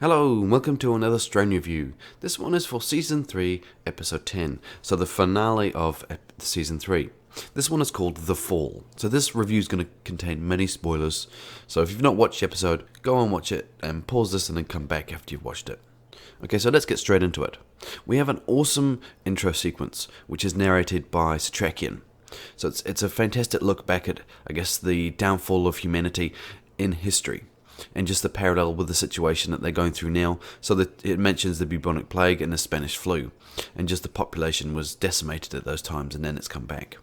Hello, and welcome to another Strain Review. This one is for Season 3, Episode 10, so the finale of Season 3. This one is called The Fall. So this review is going to contain many spoilers, so if you've not watched the episode, go and watch it, and pause this and then come back after you've watched it. Okay, so let's get straight into it. We have an awesome intro sequence, which is narrated by Setrakian. So it's a fantastic look back at, I guess, the downfall of humanity in history, and just the parallel with the situation that they're going through now. So that it mentions the bubonic plague and the Spanish flu, and just the population was decimated at those times, and then it's come back.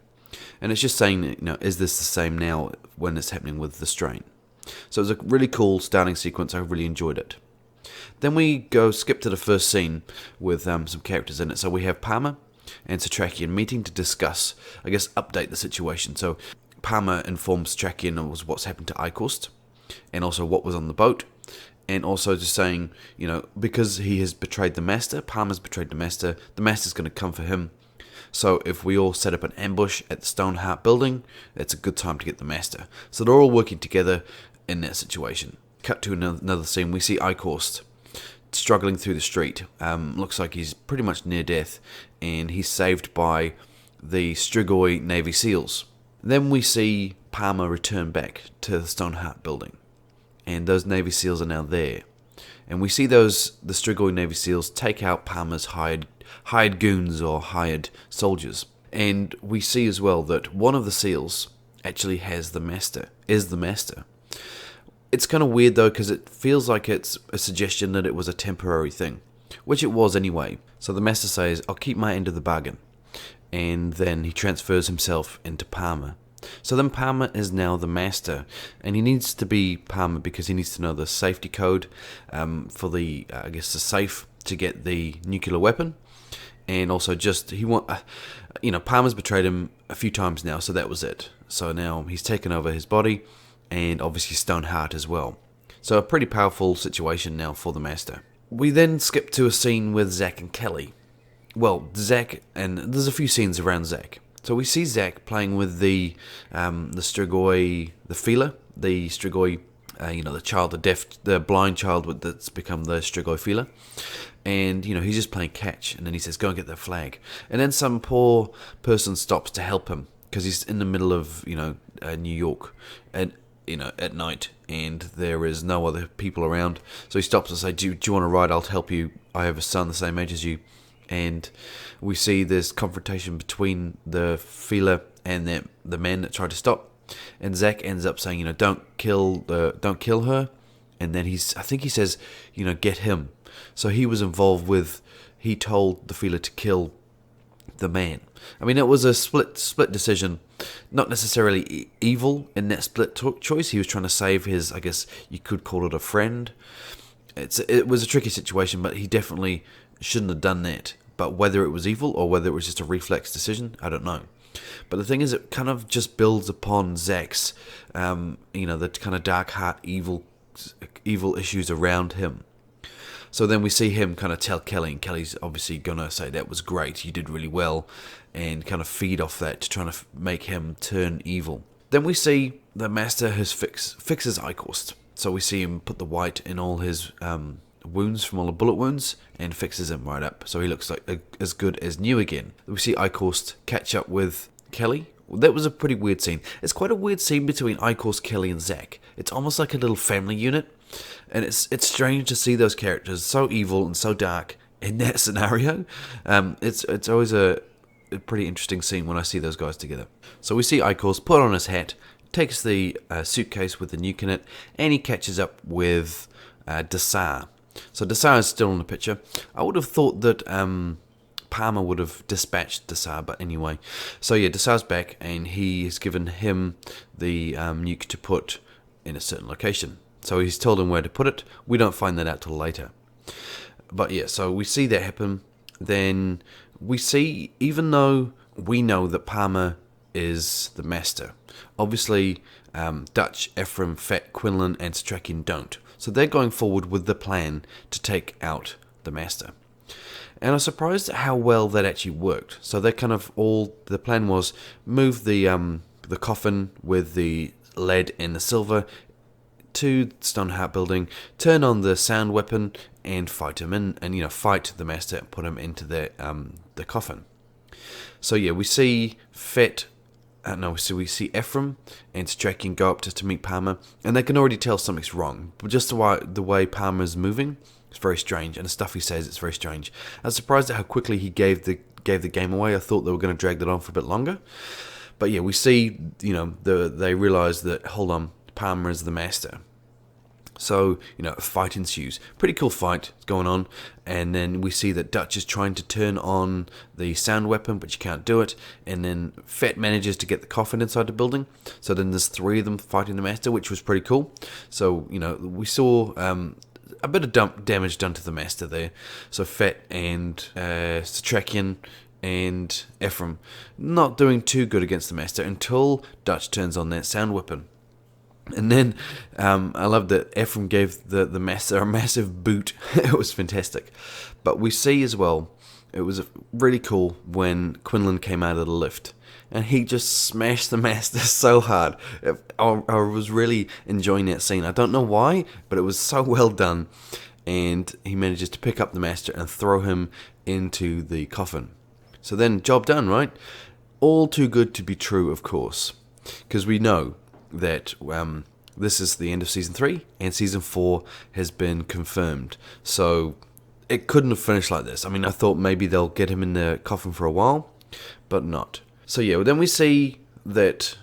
And it's just saying, is this the same now when it's happening with the strain? So it was a really cool starting sequence. I really enjoyed it. Then we skip to the first scene with some characters in it. So we have Palmer and Setrakian meeting to discuss, I guess, update the situation. So Palmer informs Setrakian of what's happened to Eichhorst, and also what was on the boat, and also just saying, because he has betrayed the Master, Palmer's betrayed the Master's going to come for him. So if we all set up an ambush at the Stoneheart building, it's a good time to get the Master. So they're all working together in that situation. Cut to another scene, we see Eichhorst struggling through the street. Looks like he's pretty much near death, and he's saved by the Strigoi Navy SEALs. Then we see Palmer return back to the Stoneheart building, and those Navy SEALs are now there. And we see the Strigoi Navy SEALs take out Palmer's hired goons or hired soldiers. And we see as well that one of the SEALs actually is the Master. It's kind of weird though, because it feels like it's a suggestion that it was a temporary thing, which it was anyway. So the Master says, I'll keep my end of the bargain. And then he transfers himself into Palmer. So then Palmer is now the Master, and he needs to be Palmer because he needs to know the safety code for the safe to get the nuclear weapon, and also Palmer's betrayed him a few times now, so that was it. So now he's taken over his body, and obviously Stoneheart as well. So a pretty powerful situation now for the Master. We then skip to a scene with Zack and Kelly. Well, Zack, and there's a few scenes around Zack. So we see Zack playing with the Strigoi, the Feeler, the Strigoi, the child, the blind child that's become the Strigoi Feeler. And, he's just playing catch. And then he says, go and get that flag. And then some poor person stops to help him because he's in the middle of, New York and, at night. And there is no other people around. So he stops and says, do you want to ride? I'll help you. I have a son the same age as you. And we see this confrontation between the Feeler and the man that tried to stop. And Zack ends up saying, don't kill her. And then I think he says, get him. So he was involved he told the Feeler to kill the man. I mean, it was a split decision, not necessarily evil in that split choice. He was trying to save his, I guess you could call it a friend. It was a tricky situation, but he definitely shouldn't have done that. But whether it was evil or whether it was just a reflex decision, I don't know. But the thing is, it kind of just builds upon Zack's, the kind of dark heart, evil issues around him. So then we see him kind of tell Kelly, and Kelly's obviously going to say, that was great, you did really well, and kind of feed off that to try to make him turn evil. Then we see the Master fixes Eichhorst. So we see him put the white in all his wounds from all the bullet wounds and fixes him right up, so he looks like as good as new again. We see Eichhorst catch up with Kelly. That was a pretty weird scene. It's quite a weird scene between Eichhorst, Kelly, and Zack. It's almost like a little family unit, and it's strange to see those characters so evil and so dark in that scenario. It's always a pretty interesting scene when I see those guys together. So we see Eichhorst put on his hat, takes the suitcase with the nuke in it, and he catches up with Dessar. So Dessar is still in the picture. I would have thought that Palmer would have dispatched Dessar, but anyway. So yeah, Dessar's back, and he has given him the nuke to put in a certain location. So he's told him where to put it. We don't find that out till later. But yeah, so we see that happen. Then we see, even though we know that Palmer is the Master, obviously Dutch, Ephraim, Fat, Quinlan, and Setrakian don't. So they're going forward with the plan to take out the Master. And I was surprised at how well that actually worked. So they the plan was move the coffin with the lead and the silver to the Stoneheart building, turn on the sound weapon, and fight him and fight the master and put him into the coffin. So yeah, we see we see Ephraim and Setrakian go up to meet Palmer, and they can already tell something's wrong. But just the way Palmer's moving, it's very strange, and the stuff he says, it's very strange. I was surprised at how quickly he gave the game away. I thought they were going to drag that on for a bit longer. But yeah, we see, they realise that, hold on, Palmer is the master. So, a fight ensues. Pretty cool fight going on. And then we see that Dutch is trying to turn on the sound weapon, but you can't do it. And then Fett manages to get the coffin inside the building. So then there's 3 of them fighting the master, which was pretty cool. So, we saw a bit of damage done to the master there. So Fett and Setrakian and Ephraim not doing too good against the master until Dutch turns on that sound weapon. And then I love that Ephraim gave the master a massive boot. It was fantastic. But we see as well, it was really cool when Quinlan came out of the lift. And he just smashed the master so hard. I was really enjoying that scene. I don't know why, but it was so well done. And he manages to pick up the master and throw him into the coffin. So then, job done, right? All too good to be true, of course. Because we know that this is the end of Season 3, and Season 4 has been confirmed. So it couldn't have finished like this. I mean, I thought maybe they'll get him in the coffin for a while, but not. So yeah, then we see that,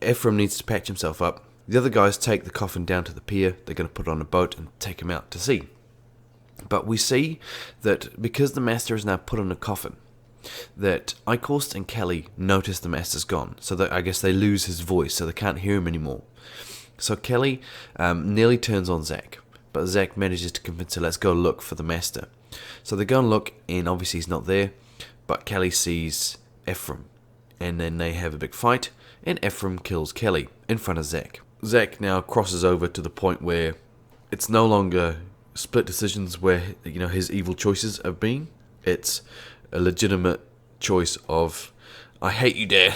Ephraim needs to patch himself up. The other guys take the coffin down to the pier. They're going to put it on a boat and take him out to sea. But we see that because the master is now put on a coffin, that Eichhorst and Kelly notice the master's gone. So that I guess they lose his voice, so they can't hear him anymore. So Kelly nearly turns on Zach, but Zach manages to convince her, let's go look for the master. So they go and look, and obviously he's not there, but Kelly sees Ephraim. And then they have a big fight, and Ephraim kills Kelly in front of Zach. Zach now crosses over to the point where it's no longer split decisions where, his evil choices are being. It's a legitimate choice of, I hate you, Dad.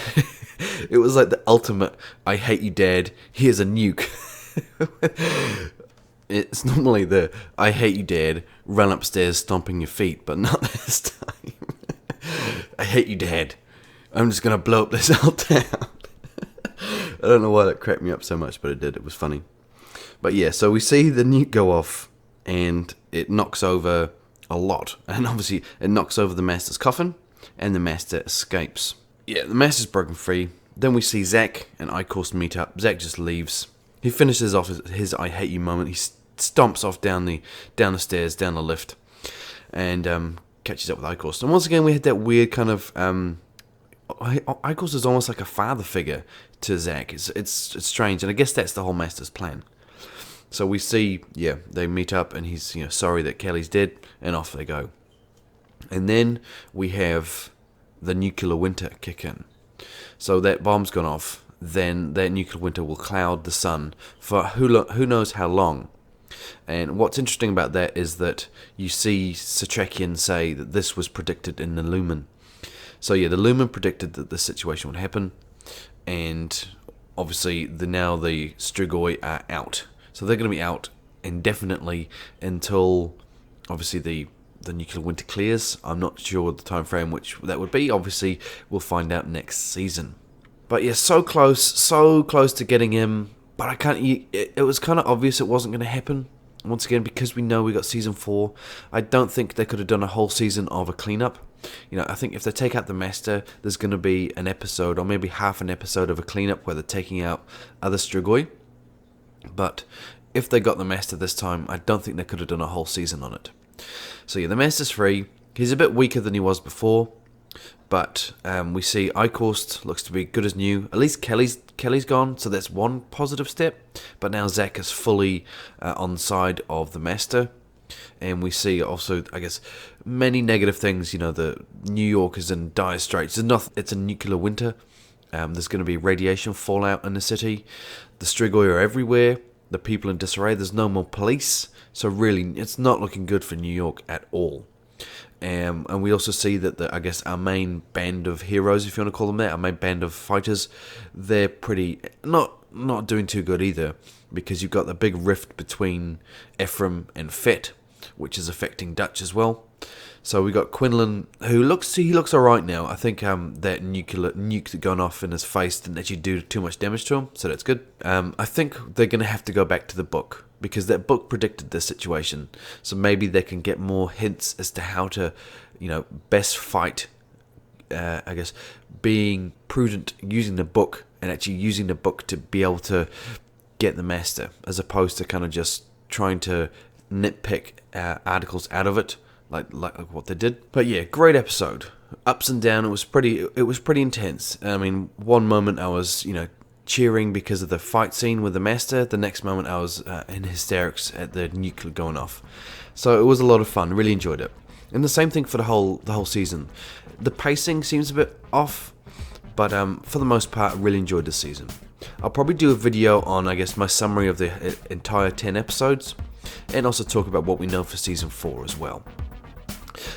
It was like the ultimate, I hate you, Dad, here's a nuke. It's normally the, I hate you, Dad, run upstairs stomping your feet, but not this time. I hate you, Dad. I'm just going to blow up this whole town. I don't know why that cracked me up so much, but it did. It was funny. But yeah, so we see the nuke go off, and it knocks over a lot. And obviously, it knocks over the master's coffin, and the master escapes. Yeah, the master's broken free. Then we see Zach and Eichhorst meet up. Zach just leaves. He finishes off his I hate you moment. He stomps off down the stairs, down the lift, and catches up with Eichhorst. And once again, we had that weird kind of... Eichhorst is almost like a father figure to Zach. It's strange, and I guess that's the whole master's plan. So we see, they meet up, and he's sorry that Kelly's dead, and off they go. And then we have the nuclear winter kick in. So that bomb's gone off. Then that nuclear winter will cloud the sun for who knows how long. And what's interesting about that is that you see Setrakian say that this was predicted in the Lumen. So yeah, the Lumen predicted that this situation would happen, and obviously now the Strigoi are out. So they're going to be out indefinitely until obviously the nuclear winter clears. I'm not sure the time frame which that would be. Obviously, we'll find out next season. But yeah, so close to getting him. But I can't. It was kind of obvious it wasn't going to happen. Once again, because we know we got season 4, I don't think they could have done a whole season of a cleanup. I think if they take out the master, there's going to be an episode, or maybe half an episode of a cleanup where they're taking out other Strigoi. But if they got the master this time, I don't think they could have done a whole season on it. So yeah, the master's free. He's a bit weaker than he was before, but we see Eichhorst looks to be good as new. At least Kelly's gone, so that's one positive step. But now Zach is fully on the side of the master. And we see also, I guess, many negative things. The New York is in dire straits. It's a nuclear winter. There's going to be radiation fallout in the city. The Strigoi are everywhere. The people in disarray. There's no more police. So really, it's not looking good for New York at all. And we also see that, I guess, our main band of heroes, if you want to call them that, our main band of fighters, they're pretty, not not doing too good either, because you've got the big rift between Ephraim and Fet, which is affecting Dutch as well. So we got Quinlan, who looks alright now. I think that nuke that gone off in his face didn't actually do too much damage to him, so that's good. I think they're going to have to go back to the book, because that book predicted this situation. So maybe they can get more hints as to how to, best fight. I guess being prudent, using the book, and actually using the book to be able to get the master, as opposed to kind of just trying to nitpick articles out of it, like what they did. But yeah, great episode. Ups and down. It was pretty intense. I mean, one moment I was cheering because of the fight scene with the master. The next moment I was in hysterics at the nuclear going off. So it was a lot of fun. Really enjoyed it. And the same thing for the whole season. The pacing seems a bit off, but for the most part, I really enjoyed this season. I'll probably do a video on, I guess, my summary of the entire 10 episodes, and also talk about what we know for season 4 as well.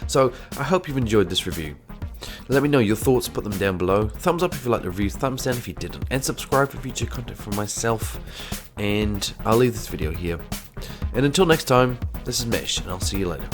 So I hope you've enjoyed this review. Let me know your thoughts, put them down below. Thumbs up if you liked the review, thumbs down if you didn't, and subscribe for future content from myself. And I'll leave this video here. And until next time, this is Mesh, and I'll see you later.